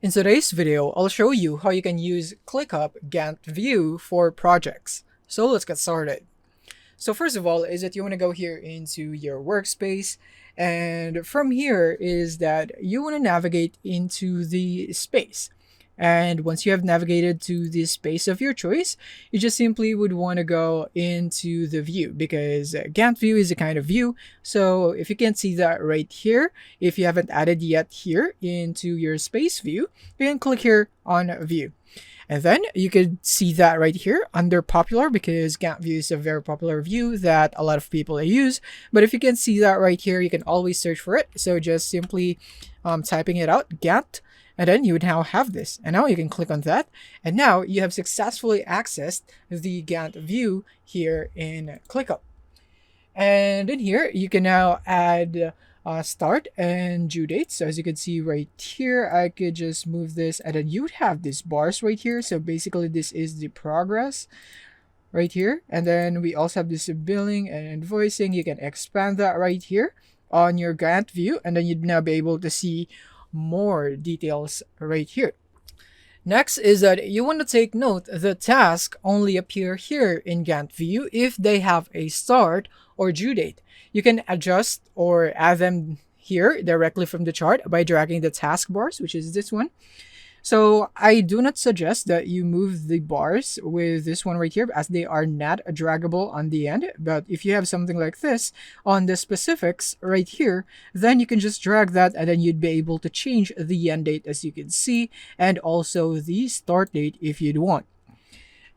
In today's video, I'll show you how you can use ClickUp Gantt View for projects. So let's get started. So first of all is that you want to go here into your workspace, and from here is that you want to navigate into the space. And once you have navigated to the space of your choice, you just simply would want to go into the view, because Gantt view is a kind of view. So if you can't see that right here, if you haven't added yet here into your space view, you can click here on view. And then you could see that right here under popular, because Gantt view is a very popular view that a lot of people use. But if you can see that right here, you can always search for it. So just simply typing it out, Gantt, and then you would now have this. And now you can click on that. And now you have successfully accessed the Gantt view here in ClickUp. And in here, you can now add start and due date. So as you can see right here, I could just move this, and then you would have these bars right here. So basically this is the progress right here. And then we also have this billing and invoicing. You can expand that right here on your Gantt view, and then you'd now be able to see more details right here. Next is that you want to take note the tasks only appear here in Gantt view if they have a start or due date. You can adjust or add them here directly from the chart by dragging the taskbars, which is this one. So I do not suggest that you move the bars with this one right here, as they are not draggable on the end. But if you have something like this on the specifics right here, then you can just drag that, and then you'd be able to change the end date, as you can see, and also the start date if you'd want.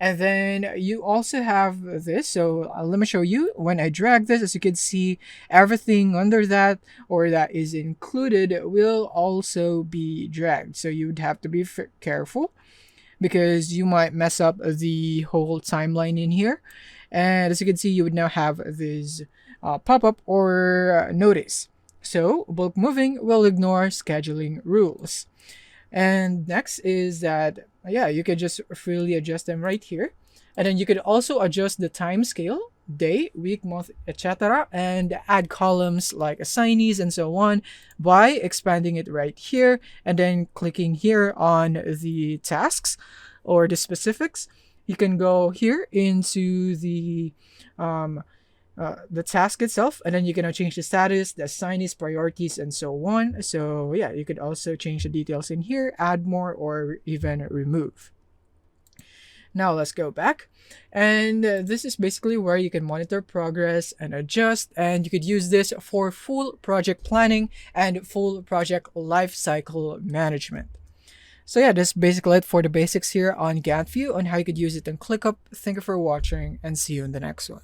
And then you also have this. So let me show you. When I drag this, as you can see, everything under that or that is included will also be dragged. So you would have to be careful, because you might mess up the whole timeline in here. And as you can see, you would now have this pop-up or notice. So bulk moving will ignore scheduling rules. And next is that, yeah, you can just freely adjust them right here. And then you could also adjust the time scale, day, week, month, etc. and add columns like assignees and so on by expanding it right here, and then clicking here on the tasks or the specifics. You can go here into the task itself, and then you can change the status, the assignees, priorities, and so on. So yeah, you could also change the details in here, add more, or even remove. Now let's go back, and this is basically where you can monitor progress and adjust, and you could use this for full project planning and full project lifecycle management. So yeah, that's basically it for the basics here on Gantt view on how you could use it in ClickUp. Thank you for watching, and see you in the next one.